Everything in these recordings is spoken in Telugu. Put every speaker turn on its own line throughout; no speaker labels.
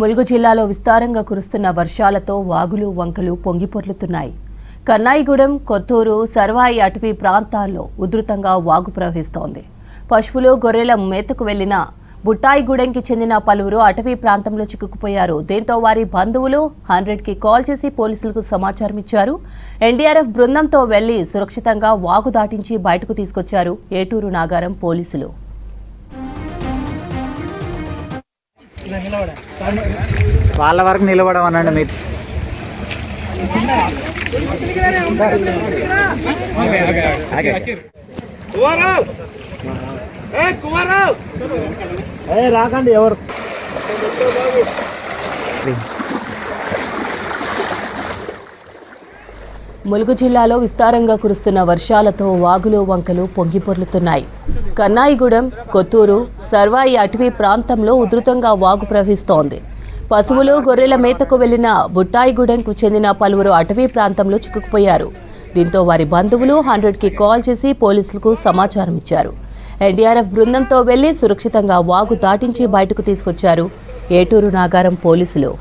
ములుగు జిల్లాలో విస్తారంగా కురుస్తున్న వర్షాలతో వాగులు వంకలు పొంగిపొర్లుతున్నాయి. కన్నాయిగూడెం, కొత్తూరు, సర్వాయి అటవీ ప్రాంతాల్లో ఉధృతంగా వాగు ప్రవహిస్తోంది. పశువులు, గొర్రెల మేతకు వెళ్లిన బుట్టాయిగూడెంకి చెందిన పలువురు అటవీ ప్రాంతంలో చిక్కుకుపోయారు. దీంతో వారి బంధువులు 100కి కాల్ చేసి పోలీసులకు సమాచారం ఇచ్చారు. ఎన్డీఆర్ఎఫ్ బృందంతో వెళ్లి సురక్షితంగా వాగు దాటించి బయటకు తీసుకొచ్చారు ఏటూరు నాగారం పోలీసులు.
వాళ్ళ వరకు నిలబడం అనండి మీరు.
రాకండి ఎవరు.
ములుగు జిల్లాలో విస్తారంగా కురుస్తున్న వర్షాలతో వాగులు వంకలు పొంగిపొర్లుతున్నాయి. కన్నాయిగూడెం, కొత్తూరు, సర్వాయి అటవీ ప్రాంతంలో ఉధృతంగా వాగు ప్రవహిస్తోంది. పశువులు, గొర్రెల మేతకు వెళ్లిన బుట్టాయిగూడెంకు చెందిన పలువురు అటవీ ప్రాంతంలో చిక్కుకుపోయారు. దీంతో వారి బంధువులు 100కి కాల్ చేసి పోలీసులకు సమాచారం ఇచ్చారు. ఎన్డీఆర్ఎఫ్ బృందంతో వెళ్లి సురక్షితంగా వాగు దాటించి బయటకు తీసుకొచ్చారు ఏటూరు నాగారం పోలీసులు.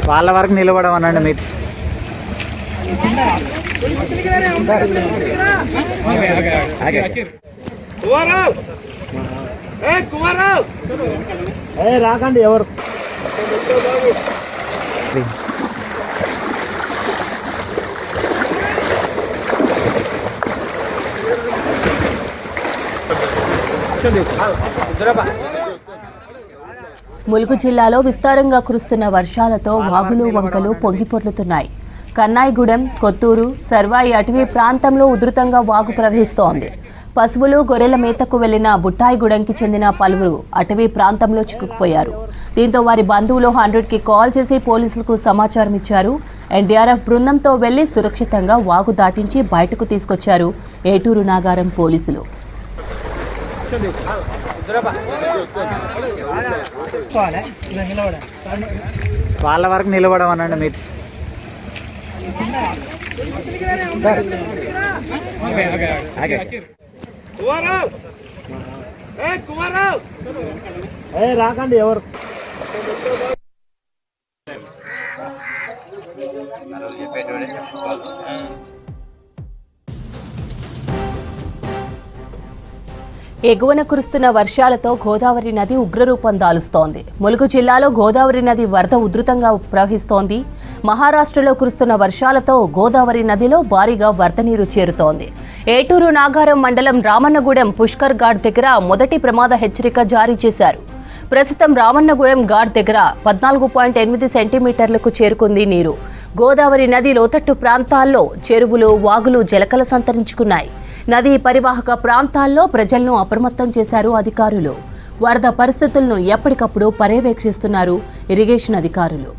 వాళ్ళ వరకు నిలబడం అనండి మీరు.
రాకండి ఎవరు.
ములుగు జిల్లాలో విస్తారంగా కురుస్తున్న వర్షాలతో వాగులు వంకలు పొంగిపొర్లుతున్నాయి. కన్నాయిగూడెం, కొత్తూరు, సర్వాయి అటవీ ప్రాంతంలో ఉధృతంగా వాగు ప్రవహిస్తోంది. పశువులు, గొర్రెల మేతకు వెళ్లిన బుట్టాయిగూడెంకి చెందిన పలువురు అటవీ ప్రాంతంలో చిక్కుకుపోయారు. దీంతో వారి బంధువులు 100కి కాల్ చేసి పోలీసులకు సమాచారం ఇచ్చారు. ఎన్డీఆర్ఎఫ్ బృందంతో వెళ్లి సురక్షితంగా వాగు దాటించి బయటకు తీసుకొచ్చారు ఏటూరు నాగారం పోలీసులు.
వాళ్ళ వరకు నిలబడం అనండి మీరు.
రాకండి ఎవరు.
ఎగువన కురుస్తున్న వర్షాలతో గోదావరి నది ఉగ్రరూపం దాలుస్తోంది. ములుగు జిల్లాలో గోదావరి నది వరద ఉధృతంగా ప్రవహిస్తోంది. మహారాష్ట్రలో కురుస్తున్న వర్షాలతో గోదావరి నదిలో భారీగా వరద నీరు చేరుతోంది. ఏటూరు నాగారం మండలం రామన్నగూడెం పుష్కర్ ఘాట్ దగ్గర మొదటి ప్రమాద హెచ్చరిక జారీ చేశారు. ప్రస్తుతం రామన్నగూడెం ఘాట్ దగ్గర 14.8 సెంటీమీటర్లకు చేరుకుంది నీరు. గోదావరి నది లోతట్టు ప్రాంతాల్లో చెరువులు, వాగులు జలకల సంతరించుకున్నాయి. నదీ పరివాహక ప్రాంతాల్లో ప్రజలను అప్రమత్తం చేశారు అధికారులు. వరద పరిస్థితులను ఎప్పటికప్పుడు పర్యవేక్షిస్తున్నారు ఇరిగేషన్ అధికారులు.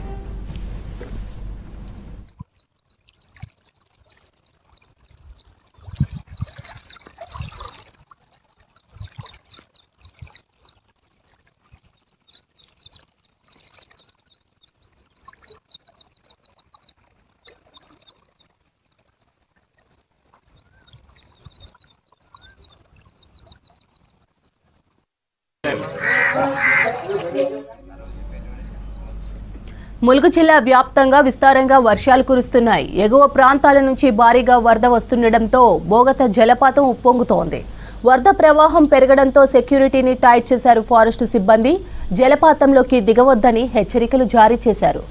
ములుగు జిల్లా వ్యాప్తంగా విస్తారంగా వర్షాలు కురుస్తున్నాయి. ఎగువ ప్రాంతాల నుంచి భారీగా వరద వస్తుండటంతో బోగత జలపాతం ఉప్పొంగుతోంది. వరద ప్రవాహం పెరగడంతో సెక్యూరిటీని టైట్ చేశారు ఫారెస్ట్ సిబ్బంది. జలపాతంలోకి దిగవద్దని హెచ్చరికలు జారీ చేశారు.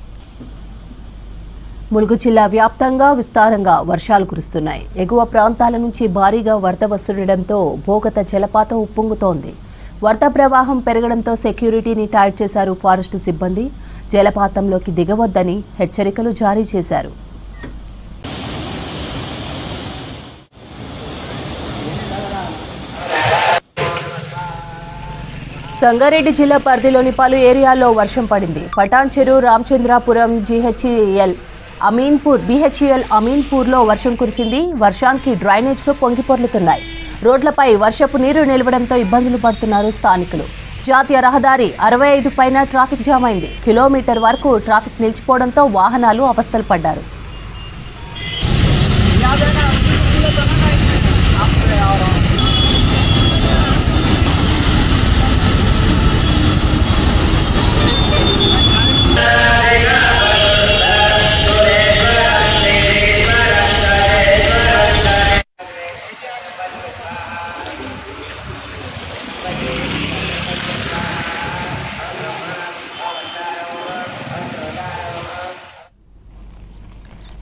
ములుగు జిల్లా వ్యాప్తంగా విస్తారంగా వర్షాలు కురుస్తున్నాయి. ఎగువ ప్రాంతాల నుంచి భారీగా వరద వస్తుండటంతో బోగత జలపాతం ఉప్పొంగుతోంది. వరద ప్రవాహం పెరగడంతో సెక్యూరిటీని టైట్ చేశారు ఫారెస్ట్ సిబ్బంది. జలపాతంలోకి దిగవద్దని హెచ్చరికలు జారీ చేశారు. సంగారెడ్డి జిల్లా పరిధిలోని పలు ఏరియాల్లో వర్షం పడింది. పటాన్ చెరు, రామచంద్రాపురం, BHEL అమీన్పూర్లో వర్షం కురిసింది. వర్షానికి డ్రైనేజ్లు పొంగిపొర్లుతున్నాయి. రోడ్లపై వర్షపు నీరు నిలవడంతో ఇబ్బందులు పడుతున్నారు స్థానికులు. జాతీయ రహదారి 65 పైన ట్రాఫిక్ జామ్ అయింది. కిలోమీటర్ వరకు ట్రాఫిక్ నిలిచిపోవడంతో వాహనాలు అవస్థలు పడ్డారు.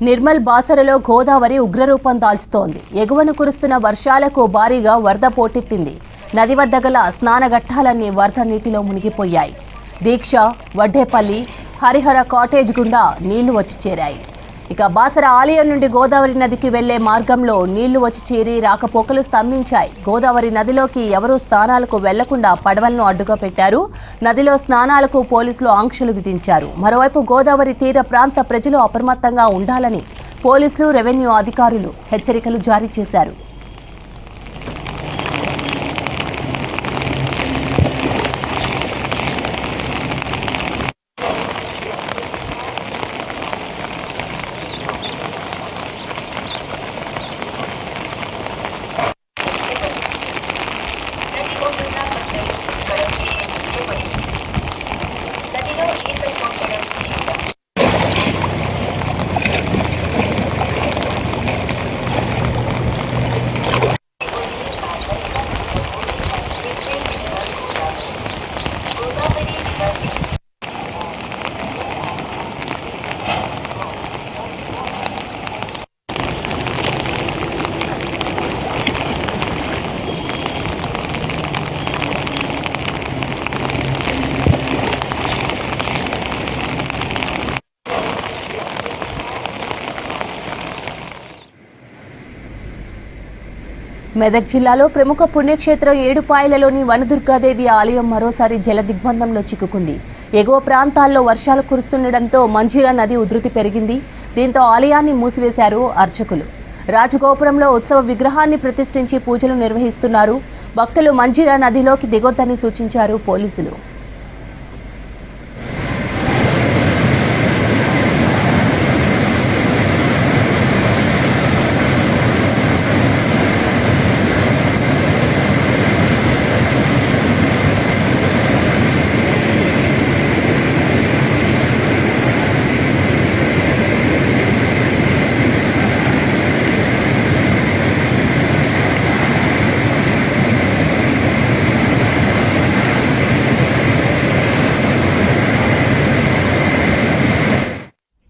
నిర్మల్ బాసరలో గోదావరి ఉగ్రరూపం దాల్చుతోంది. ఎగువన కురుస్తున్న వర్షాలకు భారీగా వరద పోటెత్తింది. నది వద్ద గల స్నానఘట్టాలన్నీ వరద నీటిలో మునిగిపోయాయి. దీక్ష, వడ్డేపల్లి, హరిహర కాటేజ్ గుండా నీళ్లు వచ్చి చేరాయి. ఇక బాసర ఆలయం నుండి గోదావరి నదికి వెళ్లే మార్గంలో నీళ్లు వచ్చి చేరి రాకపోకలు స్తంభించాయి. గోదావరి నదిలోకి ఎవరూ స్నానాలకు వెళ్లకుండా పడవలను అడ్డుగా పెట్టారు. నదిలో స్నానాలకు పోలీసులు ఆంక్షలు విధించారు. మరోవైపు గోదావరి తీర ప్రాంత ప్రజలు అప్రమత్తంగా ఉండాలని పోలీసులు, రెవెన్యూ అధికారులు హెచ్చరికలు జారీ చేశారు. మెదక్ జిల్లాలో ప్రముఖ పుణ్యక్షేత్రం ఏడుపాయలలోని వనదుర్గాదేవి ఆలయం మరోసారి జల దిగ్బంధంలో చిక్కుకుంది. ఎగువ ప్రాంతాల్లో వర్షాలు కురుస్తుండటంతో మంజీరా నది ఉధృతి పెరిగింది. దీంతో ఆలయాన్ని మూసివేశారు అర్చకులు. రాజగోపురంలో ఉత్సవ విగ్రహాన్ని ప్రతిష్ఠించి పూజలు నిర్వహిస్తున్నారు. భక్తులు మంజీరా నదిలోకి దిగొద్దని సూచించారు పోలీసులు.